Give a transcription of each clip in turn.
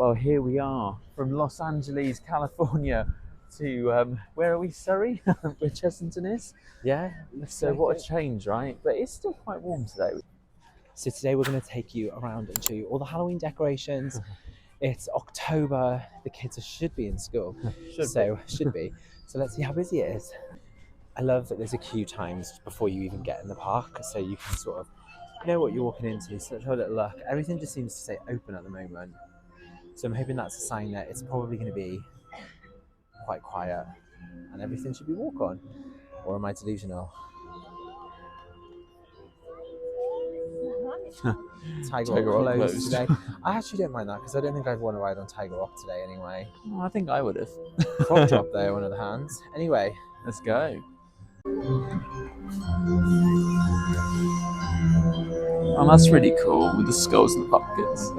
Well, here we are from Los Angeles, California to, where are we, Surrey? Where Chessington is? Yeah. So what a change, right? But it's still quite warm today. So today we're going to take you around and show you all the Halloween decorations. It's October. The kids should be in school. Should be. So let's see how busy it is. I love that there's a queue times before you even get in the park, so you can sort of know what you're walking into. So let's have a little look. Everything just seems to say open at the moment. So I'm hoping that's a sign that it's probably going to be quite quiet and everything should be walk on. Or am I delusional? Tiger Rock closed today. I actually don't mind that because I don't think I'd want to ride on Tiger Rock today anyway. Oh, I think I would have. Frog Top there, one of the hands. Anyway, let's go. Oh, that's really cool with the skulls and the pumpkins.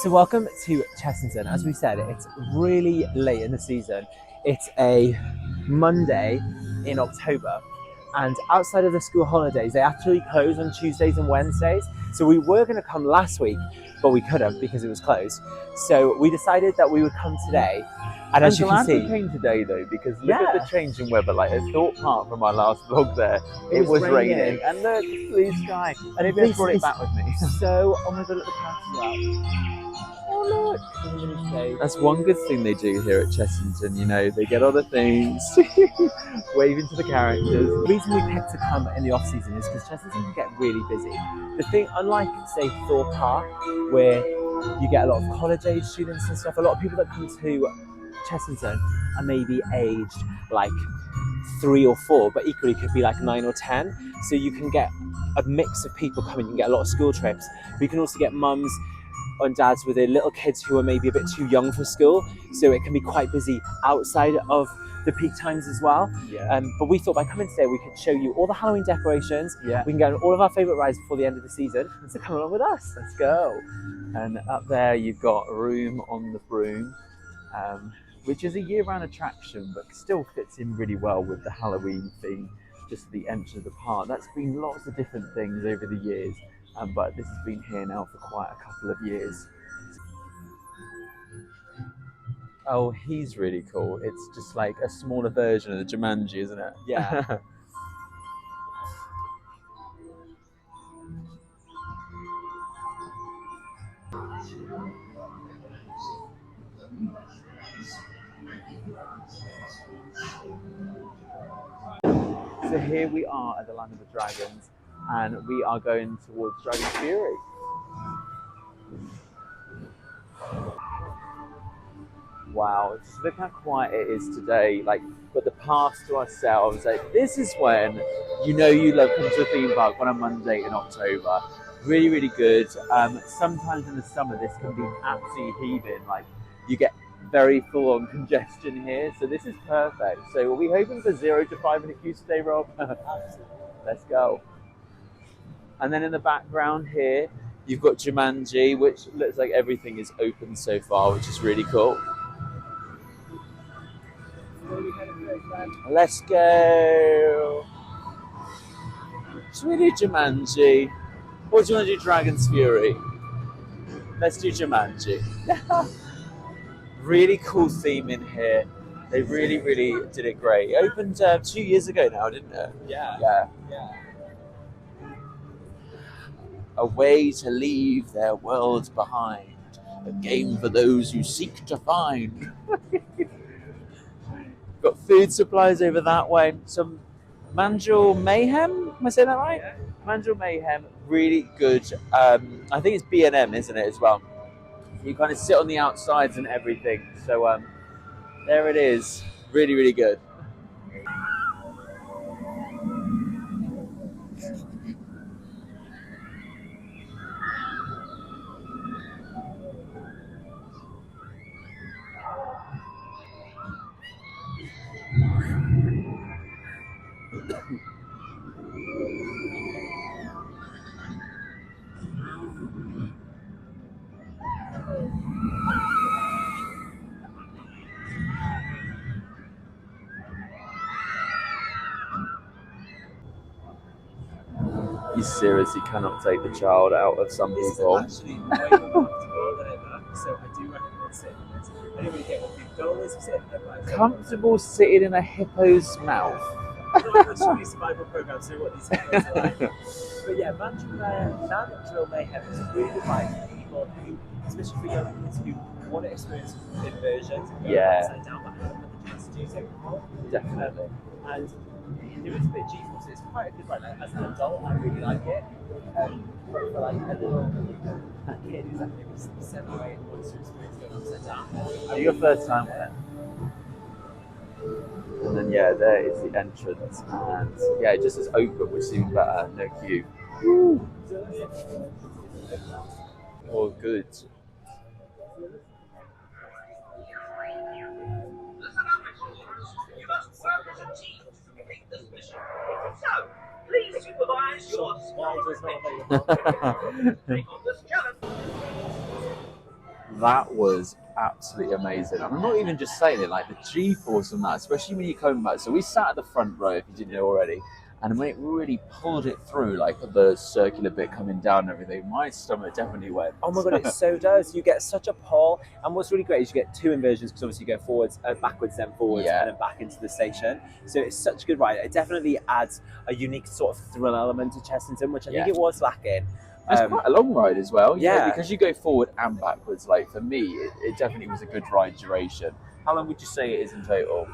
so welcome to Chessington. As we said, it's really late in the season. It's a Monday in October, and outside of the school holidays, they actually close on Tuesdays and Wednesdays. So we were going to come last week, but we couldn't because it was closed. So we decided that we would come today. And as you can see, we came today though, because look at the change in weather. Like, Thorpe Park from my last vlog there, it was raining, and look, blue sky. And maybe I brought it back with me. So, oh my god, look, the cats out. Oh look! That's one good thing they do here at Chessington, you know, they get all the things, waving to the characters. The reason we picked to come in the off season is because Chessington can get really busy. The thing, unlike say Thorpe Park, where you get a lot of college age students and stuff, a lot of people that come to Chessington are maybe aged like 3 or 4, but equally could be like 9 or 10. So you can get a mix of people coming. You can get a lot of school trips. But you can also get mums and dads with their little kids who are maybe a bit too young for school. So it can be quite busy outside of the peak times as well. Yeah. But we thought by coming today, we could show you all the Halloween decorations. Yeah. We can go on all of our favourite rides before the end of the season. So come along with us. Let's go. And up there, you've got Room on the Broom, which is a year-round attraction, but still fits in really well with the Halloween theme, just at the entrance of the park. That's been lots of different things over the years, but this has been here now for quite a couple of years. Oh, he's really cool. It's just like a smaller version of the Jumanji, isn't it? Yeah. So here we are at the Land of the Dragons, and we are going towards Dragon's Fury. Wow, just look how quiet it is today. Like, got the pass to ourselves. Like, this is when you know you love coming to a theme park on a Monday in October. Really, really good. Sometimes in the summer, this can be absolutely heaving. Like, you get very full-on congestion here, so this is perfect. So, are we hoping for 0 to 5 minute queues today, Rob? Let's go. And then in the background here, you've got Jumanji, which looks like everything is open so far, which is really cool. Let's go. Should we do Jumanji? Or do you want to do Dragon's Fury? Let's do Jumanji. Really cool theme in here. They really, really did it great. It opened 2 years ago now, didn't it? Yeah. A way to leave their worlds behind. A game for those who seek to find. Got food supplies over that way. Some Mandrill Mayhem. Am I saying that right? Yeah. Mandrill Mayhem, really good. I think it's B&M, isn't it, as well? You kind of sit on the outsides and everything. So there it is. Really, really good. You seriously cannot take the child out of some This people. is actually way more comfortable than it looks, so I do recommend sitting in this. Anyway, get what you've done is sit in it. Comfortable sitting in a hippo's mouth. I'm not sure these survival programs know what these hippos are like. But yeah, Mandrill Mayhem is a really good ride for people who, especially for young kids who want to experience inversions and go upside down, but haven't had the chance to do so before. Definitely. And there is a bit cheap, so it's quite a good ride. Like, as an adult, I really like it. For like a little kid who's like maybe 7 or 8 wants to experience going upside down. So your first time with it. And then yeah, there is the entrance, and yeah, it just is open, which seems better. No queue. Oh, good. So, please supervise your small take on this challenge. That was absolutely amazing. And I'm not even just saying it, like the G-force on that, especially when you're coming back. So we sat at the front row, if you didn't know already, and when it really pulled it through, like the circular bit coming down and everything, my stomach definitely went. Oh my god, it so does. You get such a pull, and what's really great is you get 2 inversions, because obviously you go forwards, backwards, then forwards, and then back into the station. So it's such a good ride. It definitely adds a unique sort of thrill element to Chessington, which I think it was lacking. It's quite a long ride as well. Yeah. Because you go forward and backwards. Like for me, it definitely was a good ride duration. How long would you say it is in total?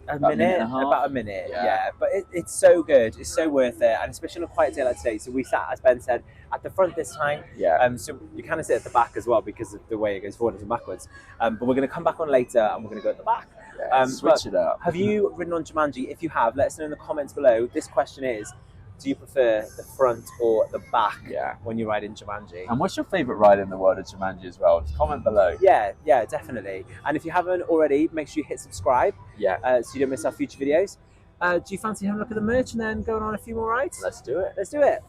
About a minute. Yeah. But it's so good. It's so worth it, and especially on a quiet day like today. So we sat, as Ben said, at the front this time. Yeah. So you kind of sit at the back as well because of the way it goes forwards and backwards. But we're going to come back on later, and we're going to go at the back. Yeah, switch it up. Have you ridden on Jumanji? If you have, let us know in the comments below. This question is: do you prefer the front or the back when you ride in Jumanji? And what's your favourite ride in the world of Jumanji as well? Just comment below. Yeah, definitely. And if you haven't already, make sure you hit subscribe. Yeah. So you don't miss our future videos. Do you fancy having a look at the merch and then going on a few more rides? Let's do it. Let's do it.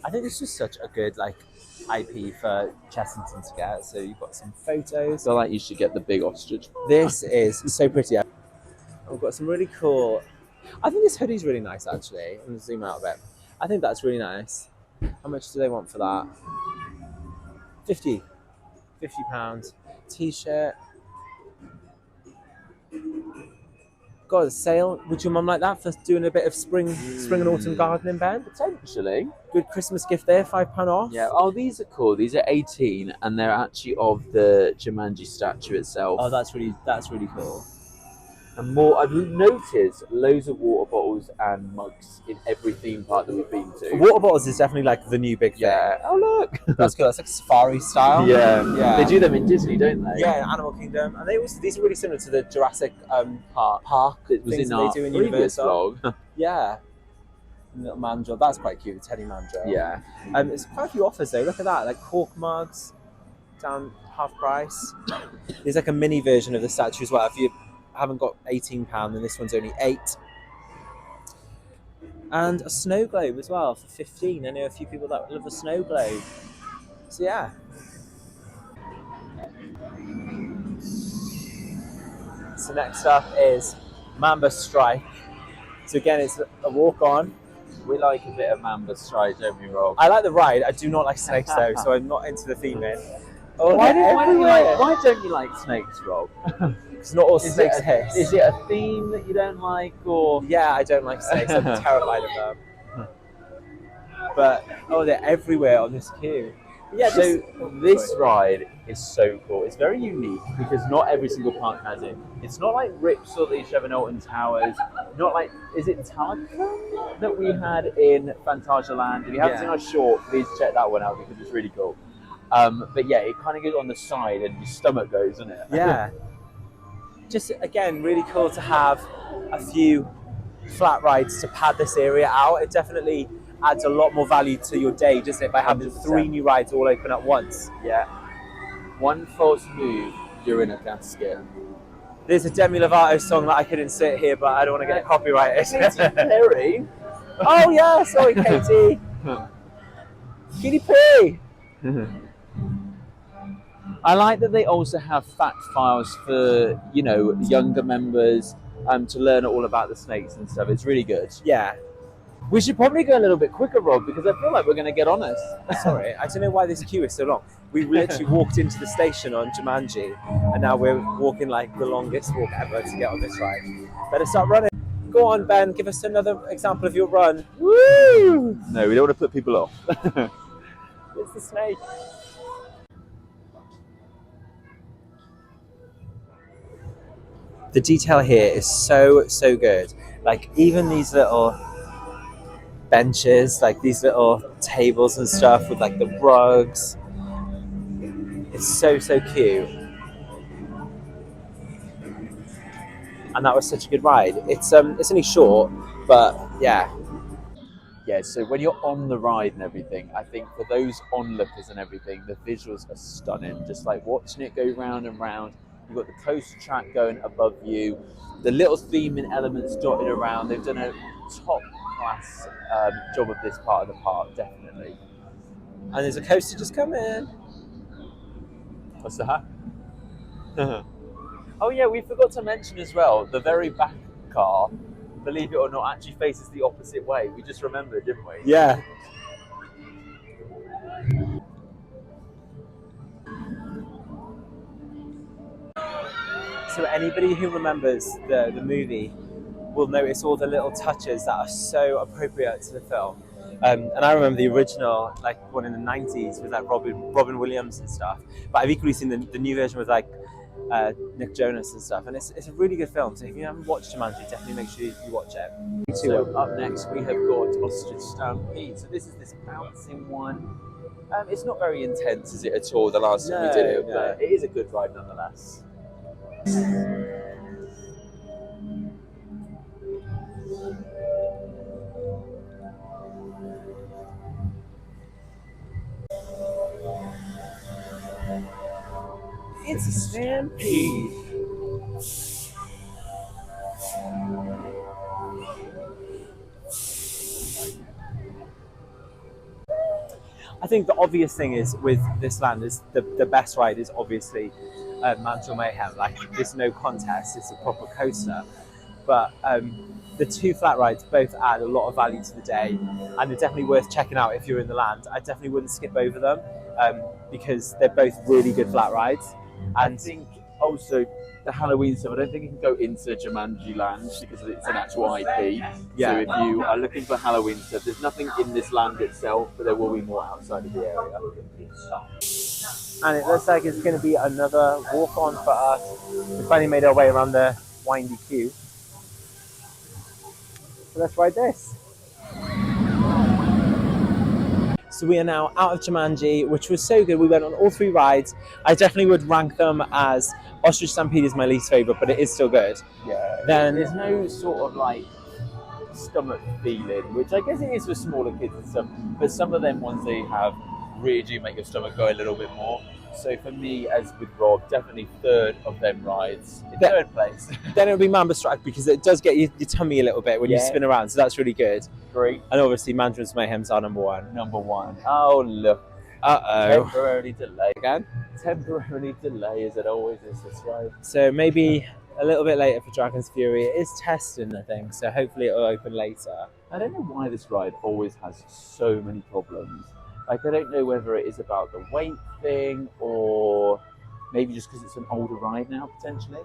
I think it's just such a good IP for Chessington to get. So you've got some photos. So like you should get the big ostrich. This is so pretty. We've got some really cool. I think this hoodie's really nice actually. I'm gonna zoom out a bit. I think that's really nice. How much do they want for that? 50 £50. T-shirt. God, a sale. Would your mum like that for doing a bit of spring and autumn gardening, Ben? Potentially. Good Christmas gift there, £5 off. Yeah. Oh, these are cool. These are 18, and they're actually of the Jumanji statue itself. Oh, that's really cool. And more, I've noticed loads of water bottles and mugs in every theme park that we've been to. Water bottles is definitely like the new big thing. Yeah. Oh look. That's cool. That's like safari style. Yeah. They do them in Disney, don't they? Yeah, Animal Kingdom, and these are really similar to the Jurassic Park It was things in that our they do in previous Universal. vlog. Yeah. Little mandrill. That's quite cute. The teddy mandrill. Yeah. There's quite a few offers though. Look at that, like cork mugs, down half price. There's like a mini version of the statue as well. If you haven't got £18, then this one's only £8. And a snow globe as well for £15. I know a few people that love a snow globe. So yeah. So next up is Mamba Strike. So again, it's a walk on. We like a bit of Mamba Strike, don't we, Rob? I like the ride. I do not like snakes though, so I'm not into the theming. Oh, why don't you like snakes, Rob? Because not all snakes hiss. Is it a theme that you don't like, or? Yeah, I don't like snakes. I'm terrified of them. But they're everywhere on this queue. Yeah. So this ride is so cool. It's very unique because not every single park has it. It's not like Rips or the Trevor Norton Towers. Not like, is it Talaga that we had in Phantasialand? If you haven't seen our short, please check that one out because it's really cool. But yeah, it kind of goes on the side and your stomach goes, doesn't it? Yeah. Just again, really cool to have a few flat rides to pad this area out. It definitely adds a lot more value to your day, doesn't it, by having 3 new rides all open at once. Yeah. One false move, you're in a casket. There's a Demi Lovato song that I could insert here, but I don't want to get copyrighted. Katy Perry. Oh yeah, sorry, Katie. Katy Perry. I like that they also have fact files for, younger members to learn all about the snakes and stuff. It's really good. Yeah. We should probably go a little bit quicker, Rob, because I feel like we're going to get on us. Sorry, I don't know why this queue is so long. We literally walked into the station on Jumanji, and now we're walking like the longest walk ever to get on this ride. Better start running. Go on, Ben, give us another example of your run. Woo! No, we don't want to put people off. It's the snake. The detail here is so good. Like even these little benches, like these little tables and stuff with like the rugs. It's so cute. And that was such a good ride. It's only short, but yeah. Yeah, so when you're on the ride and everything, I think for those onlookers and everything, the visuals are stunning. Just like watching it go round and round. You've got the coaster track going above you, the little theming elements dotted around. They've done a top class job of this part of the park, definitely. And there's a coaster just coming. What's that? Oh yeah, we forgot to mention as well, the very back car, believe it or not, actually faces the opposite way. We just remembered, didn't we? Yeah. So anybody who remembers the movie will notice all the little touches that are so appropriate to the film. And I remember the original, like one in the 90s with like Robin Williams and stuff. But I've equally seen the new version with like Nick Jonas and stuff. And it's a really good film. So if you haven't watched Jumanji, definitely make sure you watch it. So up next we have got Ostrich Stampede. So this is this bouncing one. It's not very intense, is it at all? The last time we did it, but it is a good ride nonetheless. It's a stampede. I think the obvious thing is with this land is the best ride is obviously Mandrill Mayhem. Like there's no contest, it's a proper coaster. But the two flat rides both add a lot of value to the day, and they're definitely worth checking out if you're in the land. I definitely wouldn't skip over them because they're both really good flat rides. And I think also the Howl'o'ween stuff, I don't think you can go into Jumanji Land because it's an actual IP. Yeah. So if you are looking for Howl'o'ween stuff, there's nothing in this land itself, but there will be more outside of the area. And it looks like it's going to be another walk on for us. We finally made our way around the windy queue. So let's ride this. So we are now out of Jumanji, which was so good. We went on all three rides. I definitely would rank them as Ostrich Stampede is my least favourite, but it is still good. Yeah. Then there's no sort of like stomach feeling, which I guess it is for smaller kids and stuff, but some of them ones they have really do make your stomach go a little bit more. So for me, as with Rob, definitely third of them rides in third place. Then it'll be Mamba Strike because it does get your tummy a little bit when you spin around, so that's really good. Great. And obviously Mandrill Mayhem's our number one. Number one. Oh look. Uh-oh. Temporarily delay. Again? Temporarily delay as it always is this ride. So maybe a little bit later for Dragon's Fury. It is testing, I think, so hopefully it'll open later. I don't know why this ride always has so many problems. Like, I don't know whether it is about the weight thing or maybe just because it's an older ride now, potentially.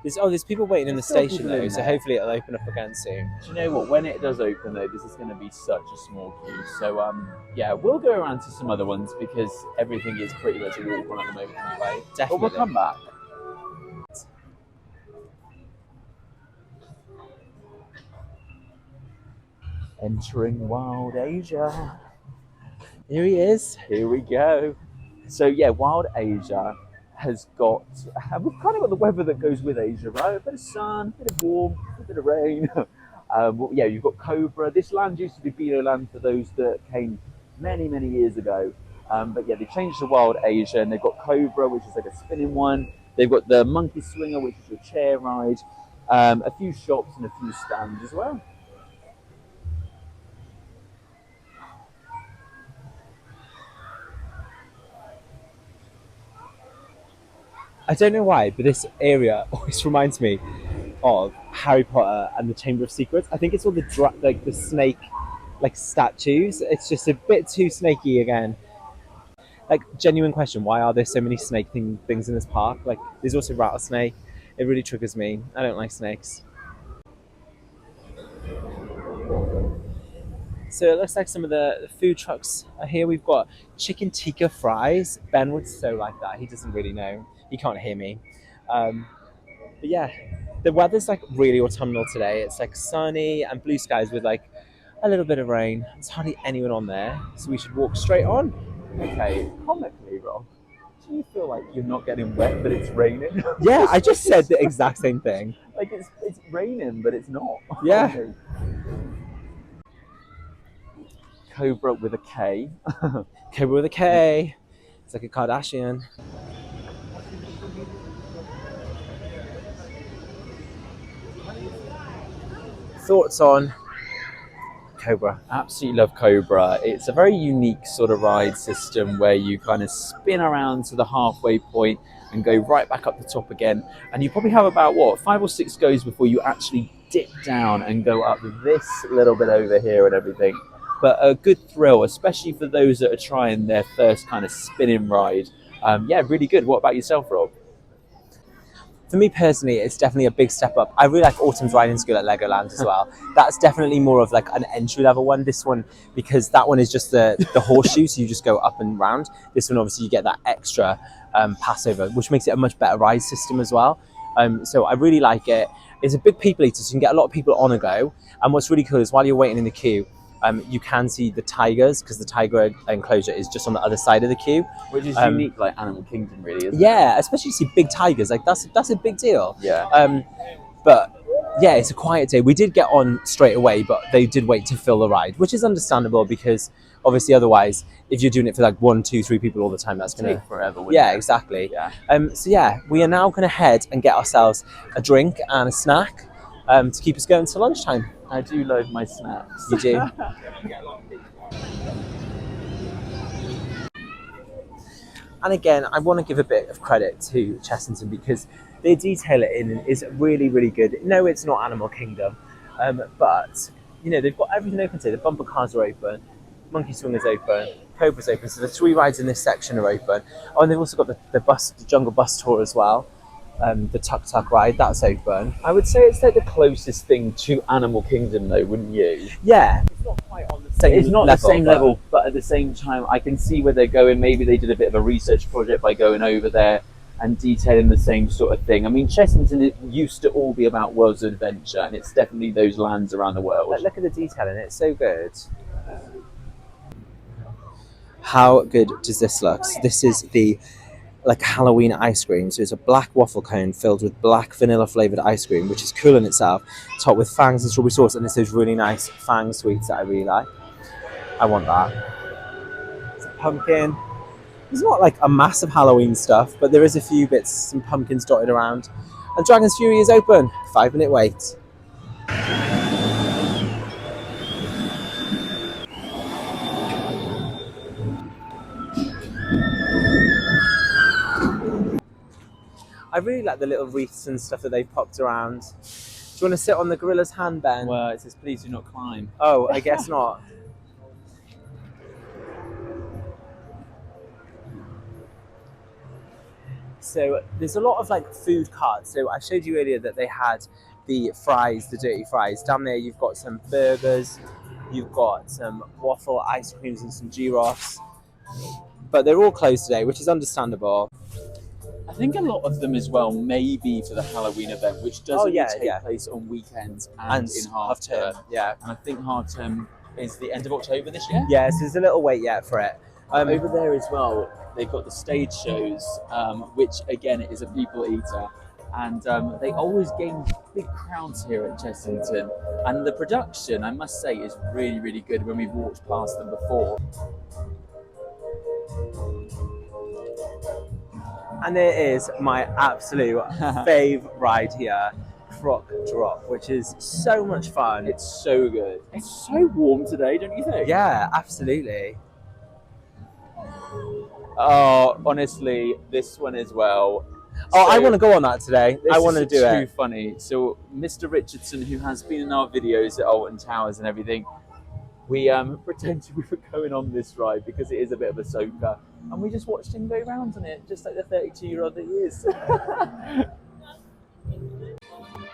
There's people waiting in the station, though, so hopefully it'll open up again soon. Do you know what? When it does open, though, this is going to be such a small queue. So, yeah, we'll go around to some other ones because everything is pretty much a walk on at the moment anyway. Definitely. But we'll come back. Entering Wild Asia. Here he is. Here we go. So yeah, Wild Asia has got, we've kind of got the weather that goes with Asia, right? A bit of sun, a bit of warm, a bit of rain. Yeah, you've got Cobra. This land used to be Beano land for those that came many, many years ago. But yeah, they changed to Wild Asia and they've got Cobra, which is like a spinning one. They've got the Monkey Swinger, which is your chair ride. A few shops and a few stands as well. I don't know why, but this area always reminds me of Harry Potter and the Chamber of Secrets. I think it's all the snake like statues. It's just a bit too snaky again. Like, genuine question, why are there so many snake things in this park? Like, there's also rattlesnake. It really triggers me. I don't like snakes. So it looks like some of the food trucks are here. We've got chicken tikka fries. Ben would so like that. He doesn't really know. He can't hear me. But yeah, the weather's like really autumnal today. It's like sunny and blue skies with like a little bit of rain. There's hardly anyone on there, so we should walk straight on. Okay, comically, Rob, do you feel like you're not getting wet, but it's raining? Yeah, I just said the exact same thing. Like it's raining, but it's not. Yeah. Okay. Cobra with a K. Cobra with a K. It's like a Kardashian. Thoughts on Cobra? Absolutely love Cobra. It's a very unique sort of ride system where you kind of spin around to the halfway point and go right back up the top again. And you probably have about, 5 or 6 goes before you actually dip down and go up this little bit over here and everything. But a good thrill, especially for those that are trying their first kind of spinning ride. Yeah, really good. What about yourself, Rob? For me personally, it's definitely a big step up. I really like Autumn's Riding School at Legoland as well. That's definitely more of like an entry level one. This one, because that one is just the horseshoe, so you just go up and round. This one, obviously, you get that extra passover, which makes it a much better ride system as well. So I really like it. It's a big people eater, so you can get a lot of people on a go. And what's really cool is while you're waiting in the queue, you can see the tigers, because the tiger enclosure is just on the other side of the queue, Which is unique, like Animal Kingdom, really, isn't it? Yeah, especially see big tigers. Like that's a big deal. Yeah. But yeah, it's a quiet day. We did get on straight away, but they did wait to fill the ride, which is understandable because obviously otherwise, if you're doing it for like 1, 2, 3 people all the time, that's gonna take forever. Yeah, exactly. Yeah. So yeah, we are now gonna head and get ourselves a drink and a snack to keep us going till lunchtime. I do load my snacks. You do. And again, I want to give a bit of credit to Chessington because their detail in is really, really good. No, it's not Animal Kingdom, but you know they've got everything open today. The bumper cars are open, Monkey Swing is open, Cobra's open. So the 3 rides in this section are open. Oh, and they've also got the Jungle Bus tour as well. The Tuk Tuk ride, that's open. I would say it's like the closest thing to Animal Kingdom, though, wouldn't you? Yeah, it's not quite on the same. It's not level, the same level, but at the same time, I can see where they're going. Maybe they did a bit of a research project by going over there and detailing the same sort of thing. I mean, Chessington, it used to all be about Worlds of Adventure, and it's definitely those lands around the world. Look at the detail in it; it's so good. How good does this look? So this is the Halloween ice cream. So it's a black waffle cone filled with black vanilla flavored ice cream, which is cool in itself, topped with fangs and strawberry sauce, and it's those really nice fang sweets that I really like. I want that. It's a pumpkin. There's not like a massive Halloween stuff, but there is a few bits, some pumpkins dotted around. And Dragon's Fury is open. 5-minute wait. I really like the little wreaths and stuff that they've popped around. Do you want to sit on the gorilla's hand, Ben? Well, it says, please do not climb. Oh, I guess not. So there's a lot of like food carts. So I showed you earlier that they had the fries, the dirty fries. Down there you've got some burgers, you've got some waffle ice creams and some gyros. But they're all closed today, which is understandable. I think a lot of them as well may be for the Halloween event, which doesn't take place on weekends and in half term. Yeah. And I think half term is the end of October this year. Yeah, so there's a little wait yet for it. Over there as well, they've got the stage shows, which again is a people eater. And they always gain big crowds here at Chessington. And the production, I must say, is really, really good when we've walked past them before. And it is my absolute fave ride here, Croc Drop, which is so much fun. It's so good. It's so warm today, don't you think? Yeah, absolutely. Oh, honestly, this one as well. Oh, I So- want to go on that today. I want to do too it. funny. So Mr. Richardson, who has been in our videos at Alton Towers and everything, we pretended we were going on this ride because it is a bit of a soaker, and we just watched him go round on it, just like the 32-year-old that he is.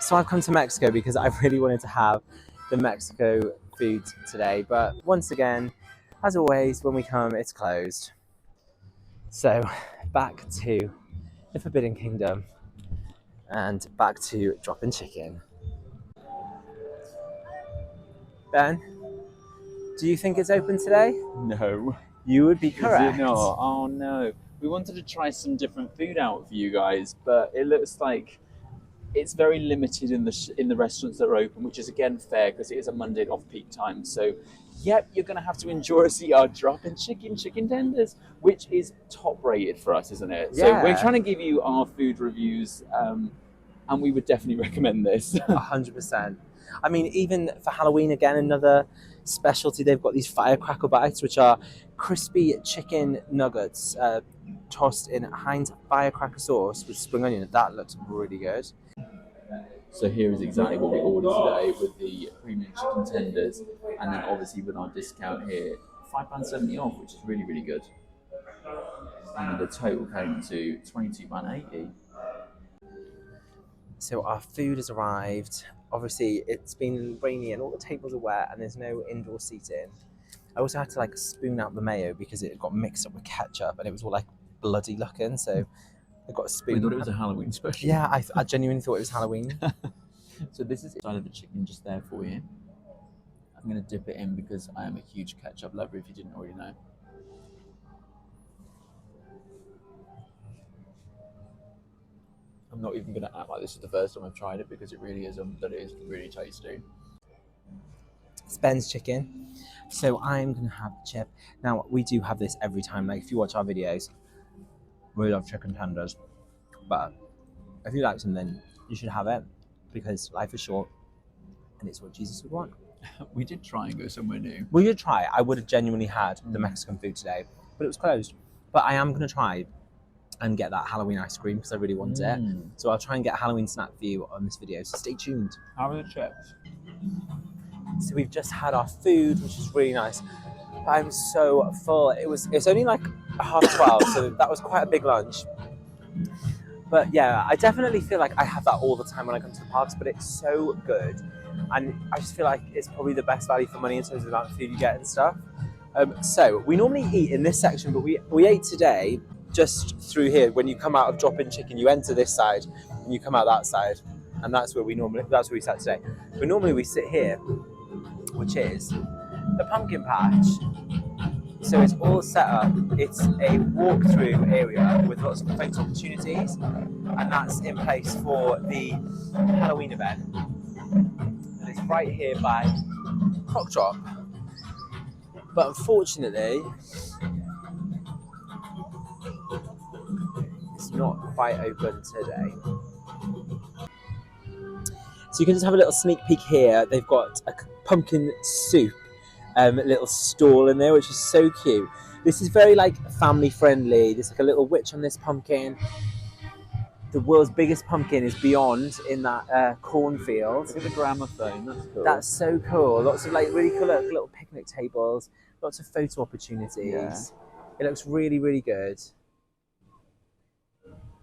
So I've come to Mexico because I really wanted to have the Mexico food today, but once again, as always, when we come, it's closed. So back to the Forbidden Kingdom and back to Drop-In Chicken. Ben, do you think it's open today? No. You would be correct. Is it not? Oh no. We wanted to try some different food out for you guys, but it looks like it's very limited in the restaurants that are open, which is again fair because it is a Monday off-peak time. So, yep, you're going to have to enjoy us eat our drop-in chicken tenders, which is top-rated for us, isn't it? Yeah. So we're trying to give you our food reviews, and we would definitely recommend this. 100%. I mean, even for Halloween, again, another specialty. They've got these firecracker bites, which are crispy chicken nuggets tossed in Heinz firecracker sauce with spring onion. That looks really good. So here is exactly what we ordered today with the premium chicken tenders, and then obviously with our discount here, £5.70 off, which is really, really good. And the total came to £22.80. So our food has arrived. Obviously, it's been rainy and all the tables are wet and there's no indoor seating. I also had to like spoon out the mayo because it got mixed up with ketchup and it was all like bloody looking. So I got a spoon. We thought it was a Halloween special. Yeah, I genuinely thought it was Halloween. So this is the side of the chicken just there for you. I'm going to dip it in because I am a huge ketchup lover, if you didn't already know. I'm not even going to act like this is the first time I've tried it because it really is, that it is really tasty. It's Ben's chicken. So I'm going to have the chip. Now, we do have this every time. Like, if you watch our videos, we love chicken tenders. But if you like something, you should have it because life is short and it's what Jesus would want. We did try and go somewhere new. We did try. I would have genuinely had the Mexican food today, but it was closed. But I am going to try and get that Halloween ice cream because I really want it. So I'll try and get a Halloween snack for you on this video, so stay tuned. How are the chips? So we've just had our food, which is really nice. I'm so full. It's only like 12:30, so that was quite a big lunch. But yeah, I definitely feel like I have that all the time when I come to the parks, but it's so good. And I just feel like it's probably the best value for money in terms of the amount of food you get and stuff. So we normally eat in this section, but we ate today just through here. When you come out of Drop-In Chicken, you enter this side and you come out that side. And that's where we sat today. But normally we sit here, which is the pumpkin patch. So it's all set up. It's a walk-through area with lots of photo opportunities, and that's in place for the Halloween event. And it's right here by Croc Drop. But unfortunately, it's not quite open today. So you can just have a little sneak peek here. They've got a pumpkin soup little stall in there, which is so cute. This is very like family friendly. There's like a little witch on this pumpkin. The world's biggest pumpkin is beyond in that cornfield. Look at the gramophone, that's cool. That's so cool. Lots of like really cool little picnic tables, lots of photo opportunities. Yeah. It looks really, really good.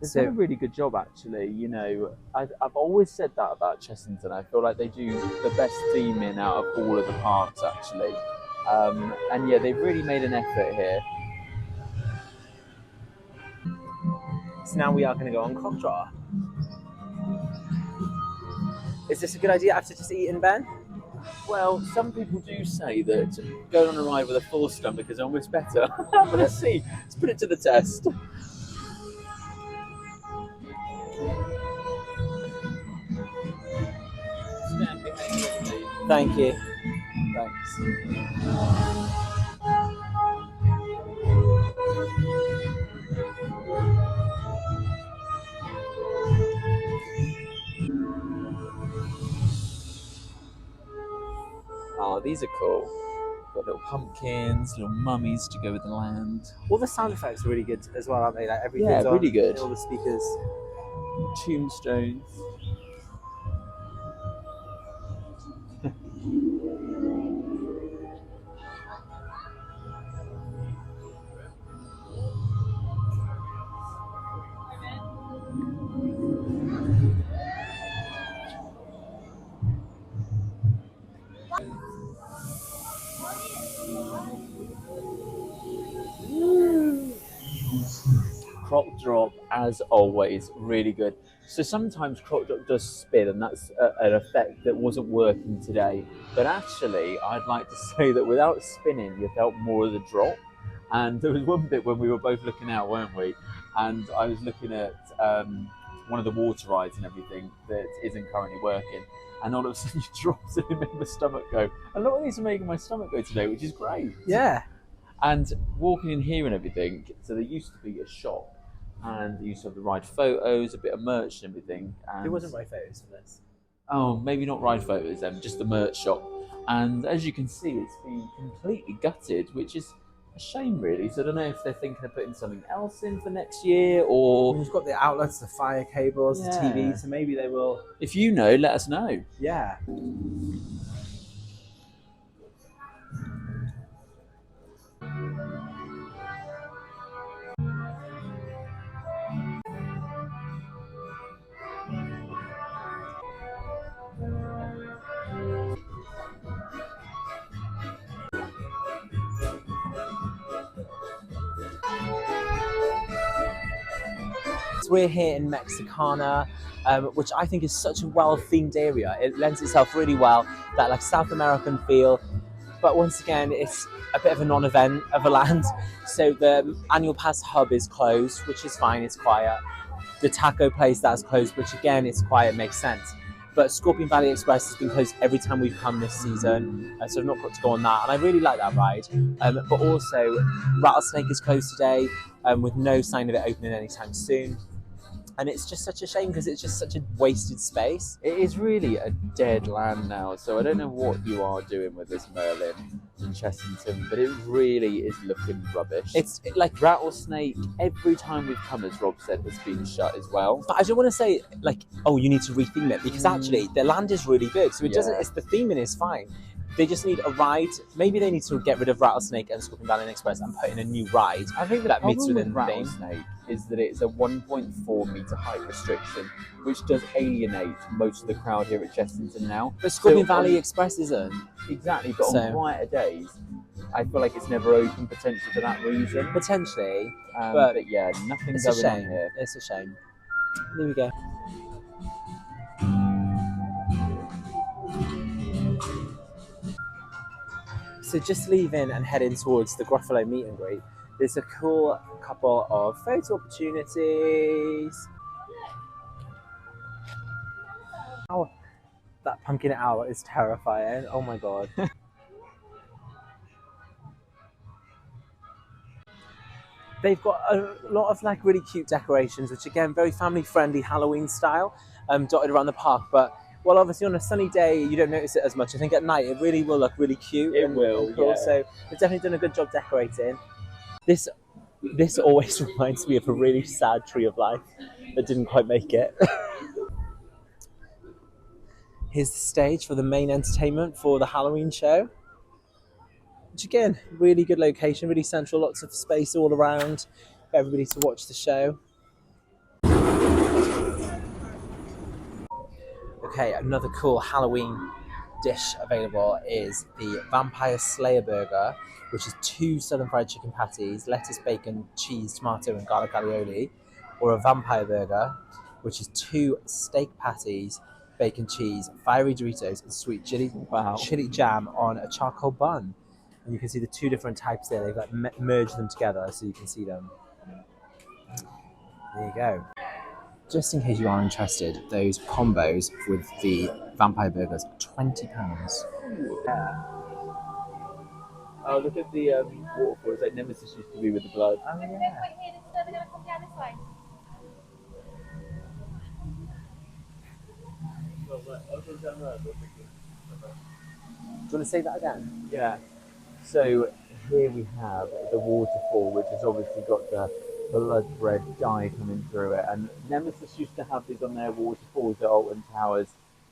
They've done a really good job, actually. You know, I've always said that about Chessington. I feel like they do the best theming out of all of the parks, actually. And yeah, they've really made an effort here. So now we are going to go on Croc Drop. Is this a good idea after just eating, Ben? Well, some people do say that going on a ride with a full stomach is almost better. But let's see. Let's put it to the test. Stand behind me, please. Thank you. Thanks. Oh, these are cool. Got little pumpkins, little mummies to go with the land. All the sound effects are really good as well, aren't they? Like everything's Yeah, on, really good. all the speakers. tombstones. Croc drop, as always, really good. So sometimes croc drop does spin, and that's an effect that wasn't working today. But actually, I'd like to say that without spinning, you felt more of the drop. And there was one bit when we were both looking out, weren't we? And I was looking at one of the water rides and everything that isn't currently working. And all of a sudden, you dropped and it made my stomach go. A lot of these are making my stomach go today, which is great. Yeah. And walking in here and everything, so there used to be a shop, and they used to have the ride photos, a bit of merch and everything. And It wasn't ride photos for this. Oh, maybe not ride photos then, just the merch shop. And as you can see, it's been completely gutted, which is a shame really. So I don't know if they're thinking of putting something else in for next year, or We've got the outlets, the fire cables, the Yeah. TV, so maybe they will. if you know, let us know. Yeah. So we're here in Mexicana, which I think is such a well-themed area. It lends itself really well, that like South American feel. But once again, it's a bit of a non-event of a land. So the annual pass hub is closed, which is fine, it's quiet. The taco place that's closed, which again is quiet, makes sense. But Scorpion Valley Express has been closed every time we've come this season, so I've not got to go on that. And I really like that ride. But also, Rattlesnake is closed today, with no sign of it opening anytime soon. And it's just such a shame because it's just such a wasted space. It is really a dead land now, so I don't know what you are doing with this Merlin in Chessington, but it really is looking rubbish. It's like, Rattlesnake, every time we've come, as Rob said, has been shut as well. but I don't want to say like, oh, you need to retheme it, because actually the land is really big, so it doesn't. Yeah. It's the theming is fine. They just need a ride. Maybe they need to get rid of Rattlesnake and Scorpion Valley Express and put in a new ride. I think that meets within the theme. Rattlesnake is that it's a 1.4 metre height restriction, which does alienate most of the crowd here at Chessington now. But Scorpion So Valley on- Express isn't. Exactly, but So- on quieter days, I feel like it's never open potentially for that reason. Potentially, But yeah, nothing it's a going on shame. here. It's a shame. There we go. So just leaving and heading towards the Gruffalo meet and greet, there's a cool couple of photo opportunities. Oh, that pumpkin owl is terrifying. Oh my god. They've got a lot of like really cute decorations, which again, very family friendly Halloween style, dotted around the park. But well, obviously on a sunny day, you don't notice it as much. I think at night it really will look really cute. It will, cool. yeah. So they've definitely done a good job decorating. This always reminds me of a really sad tree of life that didn't quite make it. Here's the stage for the main entertainment for the Halloween show. Which again, really good location, really central, lots of space all around for everybody to watch the show. Okay, another cool Halloween dish available is the Vampire Slayer Burger, which is 2 southern fried chicken patties, lettuce, bacon, cheese, tomato and garlic aioli, or a Vampire Burger, which is 2 steak patties, bacon, cheese, fiery Doritos and sweet chili jam on a charcoal bun. And you can see the 2 different types there. They've like merged them together so you can see them. There you go. Just in case you are interested, those combos with the Vampire Burgers, £20. Yeah. Oh, look at the waterfalls like Nemesis used to be with the blood. Oh yeah. Wait here, they're going to come down this way. Do you want to say that again? Yeah. So here we have the waterfall, which has obviously got the blood red dye coming through it. And Nemesis used to have these on their waterfalls at Alton Towers,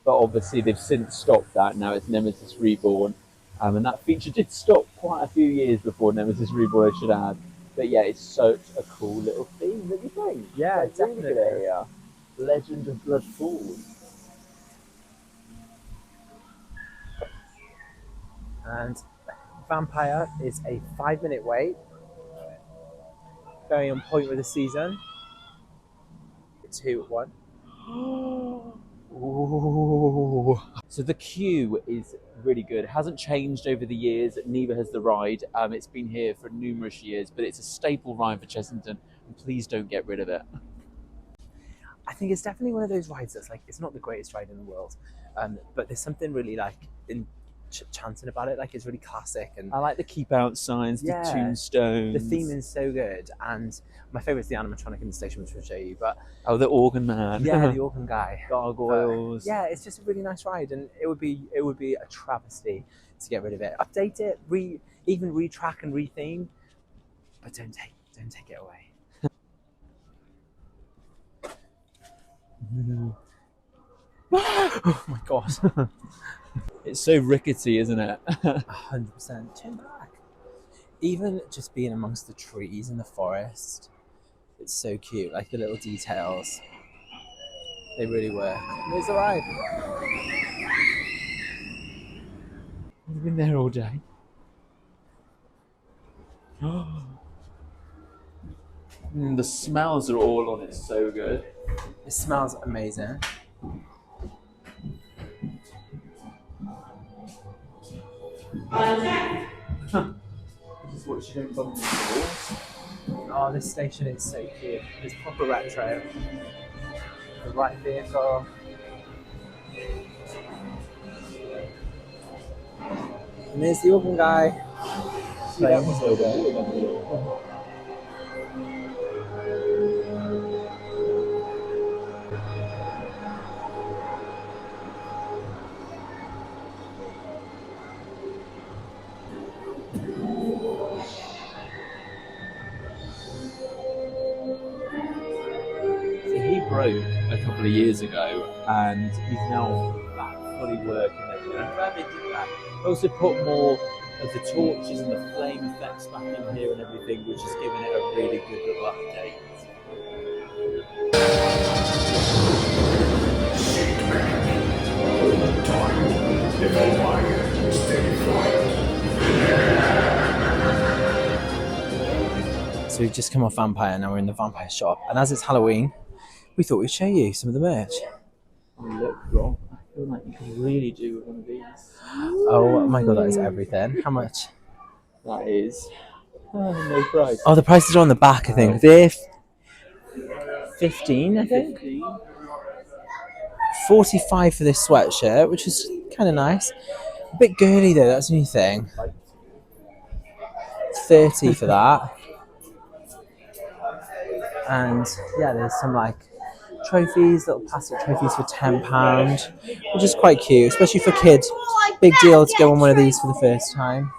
but obviously they've since stopped that. Now it's Nemesis Reborn. And that feature did stop quite a few years before Nemesis Reborn, I should add. But yeah, it's such a cool little theme, don't you think? Yeah, Like, really definitely. good area. Legend of Blood Falls. And Vampire is a 5-minute wait. Very on point with the season. 2, 1. Ooh. So the queue is really good. It hasn't changed over the years, neither has the ride. It's been here for numerous years, but it's a staple ride for Chessington, and please don't get rid of it. I think it's definitely one of those rides that's like, it's not the greatest ride in the world, but there's something really like enchanting about it. Like, it's really classic, and I like the keep out signs, the Yeah. tombstones. the theme is so good. And my favourite is the animatronic in the station, which we'll show you. But Oh, the organ man. yeah, the organ guy. Gargoyles. Yeah, it's just a really nice ride, and it would be a travesty to get rid of it. Update it, even retrack and retheme, but don't take it away. Oh my god. It's so rickety, isn't it? 100%. Turn back. Even just being amongst the trees in the forest, it's so cute. Like the little details, they really work. There's the ride. I've been there all day. The smells are all on it, so good. It smells amazing. This is what you don't bump into walls. Oh, this station is so cute. It's proper retro. The right vehicle. And there's the organ guy. Playing his organ. So he broke a couple of years ago, and he's now back fully working it. And I'm glad they did that. They also put more of the torches and the flame effects back in here and everything, which has given it a really good little update. So we've just come off Vampire, now we're in the Vampire shop. And as it's Halloween, we thought we'd show you some of the merch. Oh, look, Rob, I feel like you can really do with one of these. Oh my god, that is everything. How much? That is no price. Oh, the prices are on the back, I think. They're 15, I think. 15. 45 for this sweatshirt, which is kind of nice. A bit girly though, that's the new thing. 30 for that. And yeah, there's some like trophies, little plastic trophies for £10, which is quite cute, especially for kids. Big deal to go on one of these for the first time.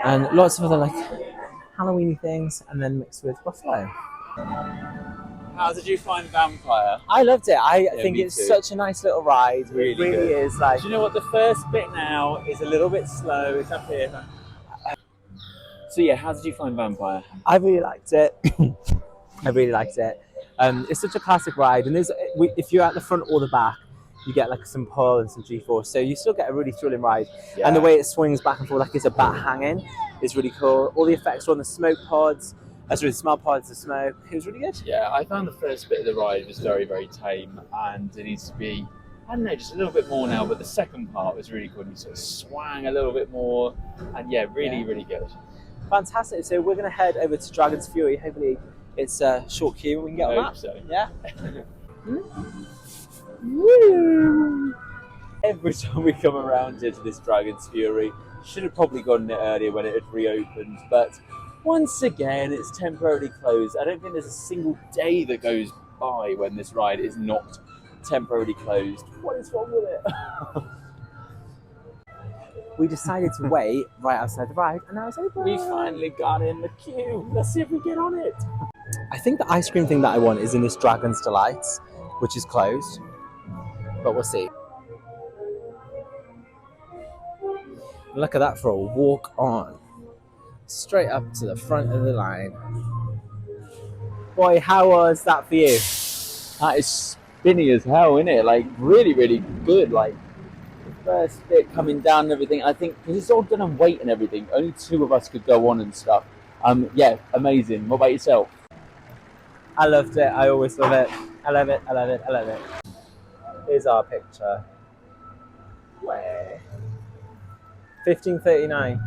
And lots of other like Halloween things, and then mixed with Buffalo. How did you find Vampire? I loved it. I think me it's too. such a nice little ride. Really it really good. is. Like, Do you know what? The first bit now is a little bit slow. It's up here. So yeah, how did you find Vampire? I really liked it. I really liked it. It's such a classic ride, and if you're at the front or the back, you get like some pull and some G-force, so you still get a really thrilling ride. Yeah. And the way it swings back and forth like it's a bat hanging is really cool. All the effects are on the smoke pods, the smell pods, the smoke. It was really good. Yeah, I found the first bit of the ride was very, very tame, and it needs to be, I don't know, just a little bit more now. But the second part was really good. You sort of swang a little bit more, and yeah, really, really good. Fantastic. So we're going to head over to Dragon's Fury. Hopefully it's a short queue and we can get I on hope that. so. Yeah. Every time we come around here to this Dragon's Fury, should have probably gotten it earlier when it had reopened, but once again it's temporarily closed. I don't think there's a single day that goes by when this ride is not temporarily closed. What is wrong with it? we decided to wait right outside the ride, and now it's open. We finally got in the queue. Let's see if we get on it. I think the ice cream thing that I want is in this Dragon's Delights, which is closed, but we'll see. Look at that for a walk on. Straight up to the front of the line. Boy, how was that for you? That is spinny as hell, isn't it? Like, really, really good. Like, the first bit coming down and everything, I think, because it's all done on weight and everything, only 2 of us could go on and stuff. Yeah, amazing. What about yourself? I loved it. I always love it. I love it. I love it. I love it. Here's our picture. Where? 1539.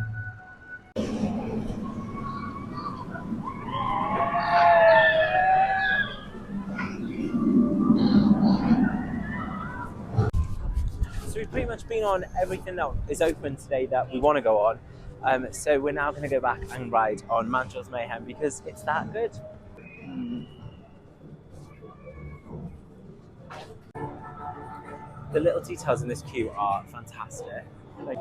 So we've pretty much been on everything that is open today that we want to go on. So we're now going to go back and ride on Mandrill Mayhem because it's that good. The little details in this queue are fantastic. Like,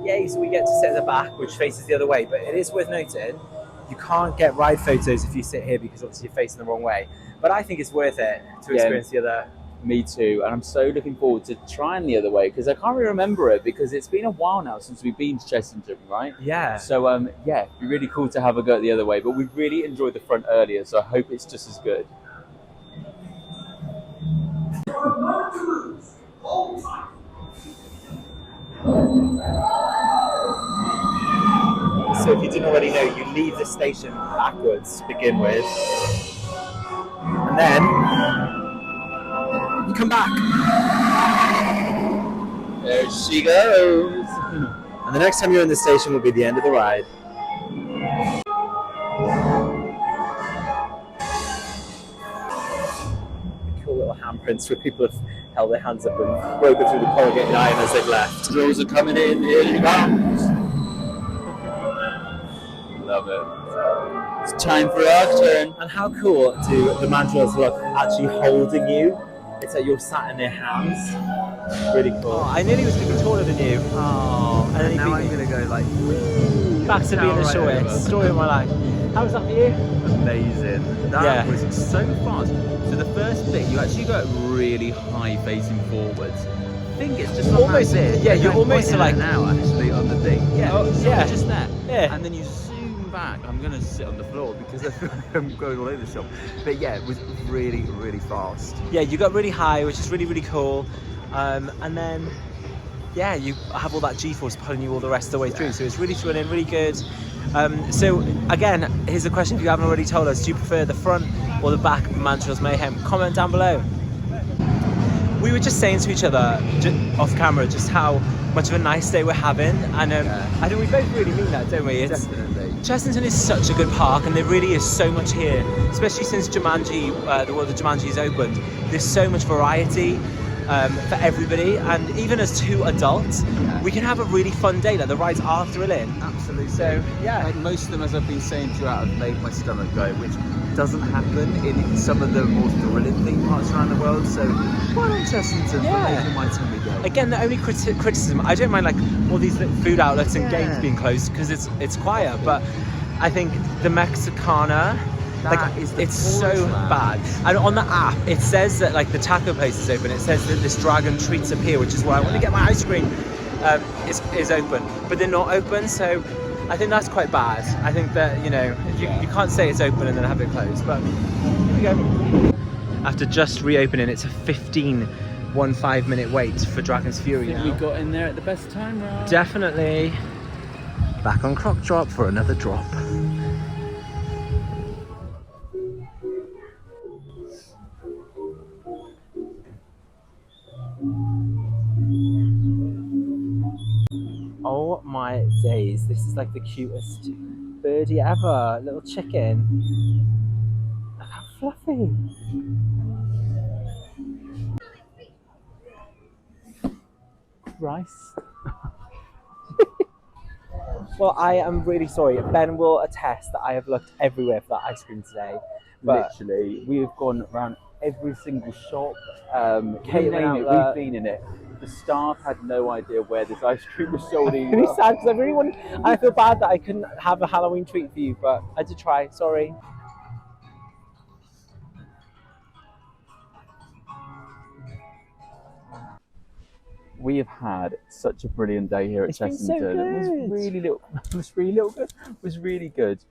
yay, so we get to sit at the back, which faces the other way, but it is worth noting, you can't get ride photos if you sit here because obviously you're facing the wrong way. But I think it's worth it to experience the other. Me too, and I'm so looking forward to trying the other way because I can't really remember it because it's been a while now since we've been to Chessington, right? Yeah. So yeah, it'd be really cool to have a go at the other way, but we really enjoyed the front earlier, so I hope it's just as good. So if you didn't already know, you leave the station backwards to begin with, and then you come back. There she goes. And the next time you're in the station will be the end of the ride. Cool little handprints where people have held their hands up and broken through the corrugated iron as they've left. Those are coming in. Here she comes. Love it. It's time for our turn. And how cool do the mandrills look actually holding you? It's like you're sat in their hands. Really cool. Oh, I nearly was going to be taller than you. Oh, and then now I'm going to go like back to being the shortest. Story of my life. How was that for you? Amazing. That was so fast. So the first bit, you actually go really high facing forwards. I think it's just almost it. Yeah, you're almost like now actually on the thing. Yeah, yeah, just there. Yeah. And then you zoom back. I'm going to sit on the floor because I'm going all over the shop. But yeah, it was really, really fast. Yeah, you got really high, which is really, really cool. And then, yeah, you have all that G-force pulling you all the rest of the way through. So it's really thrilling, really good. So again, here's the question: if you haven't already told us, do you prefer the front or the back of Mandrill Mayhem? Comment down below. We were just saying to each other off camera just how much of a nice day we're having, and I think we both really mean that, don't we? Definitely. Chessington is such a good park, and there really is so much here, especially since Jumanji, the World of Jumanji is opened. There's so much variety for everybody, and even as 2 adults, we can have a really fun day. Like, the rides are thrilling. Absolutely. So yeah, like most of them, as I've been saying throughout, have made my stomach go, which doesn't happen in some of the more thrilling theme parks around the world. So why not Chessington for making my tummy go? Again, the only criticism, I don't mind like all these little food outlets and games being closed because it's quiet, but I think the Mexicana, it's so bad. And on the app, it says that like the taco place is open. It says that this Dragon Treats Up Here, which is where I want to get my ice cream, is open, but they're not open. So I think that's quite bad. I think that, you know, you can't say it's open and then have it closed. But here we go. After just reopening, it's a 15-minute wait for Dragon's Fury now. We got in there at the best time, right? Definitely. Back on Croc Drop for another drop. Oh my days, this is like the cutest birdie ever. Little chicken. Look how fluffy. Rice. Well, I am really sorry. Ben will attest that I have looked everywhere for that ice cream today. But literally, we have gone around every single shop. Caitlin name it, we've been in it. The staff had no idea where this ice cream was sold I'm really either. sad because I really want. I feel bad that I couldn't have a Halloween treat for you, but I did try. Sorry. We have had such a brilliant day here at It's been so Chessington. It was good. really little, it was really little good. It was really good.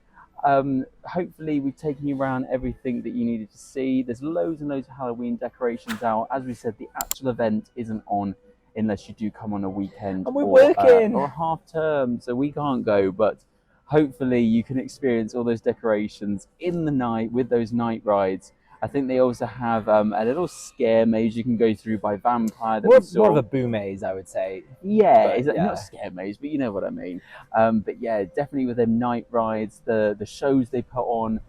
Hopefully we've taken you around everything that you needed to see. There's loads and loads of Halloween decorations out. As we said, the actual event isn't on unless you do come on a weekend And we're or, working. or a half term, so we can't go. But hopefully you can experience all those decorations in the night with those night rides. I think they also have a little scare maze you can go through by vampire that we saw. More of a boo maze, I would say. Yeah, But, it's not yeah. a scare maze, but you know what I mean. But yeah, definitely with them night rides, the shows they put on,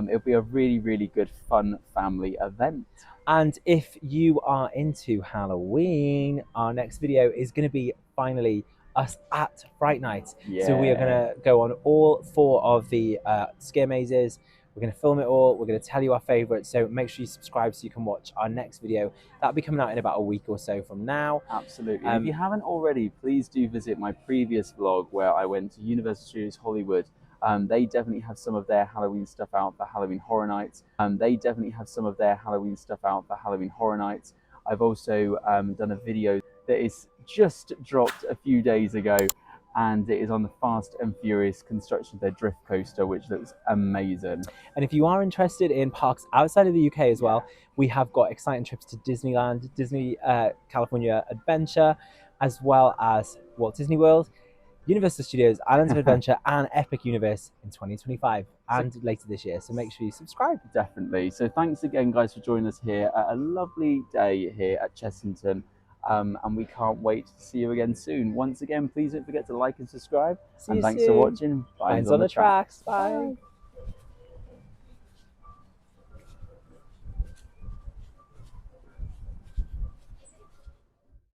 it'll be a really, really good, fun family event. And if you are into Halloween, our next video is going to be finally us at Fright Night. Yeah. So we are going to go on all 4 of the scare mazes. We're going to film it all. We're going to tell you our favourites. So make sure you subscribe so you can watch our next video. That'll be coming out in about a week or so from now. Absolutely. If you haven't already, please do visit my previous vlog where I went to Universal Studios Hollywood. They definitely have some of their Halloween stuff out for Halloween Horror Nights. I've also done a video that is just dropped a few days ago, and it is on the Fast and Furious construction of their drift coaster, which looks amazing. And if you are interested in parks outside of the UK as well, we have got exciting trips to Disneyland, Disney California Adventure, as well as Walt Disney World, Universal Studios, Islands of Adventure, and Epic Universe in 2025 and later this year. So make sure you subscribe. Definitely. So thanks again, guys, for joining us here at a lovely day here at Chessington. And we can't wait to see you again soon. Once again, please don't forget to like and subscribe. And thanks for watching. Minds on the tracks. Bye.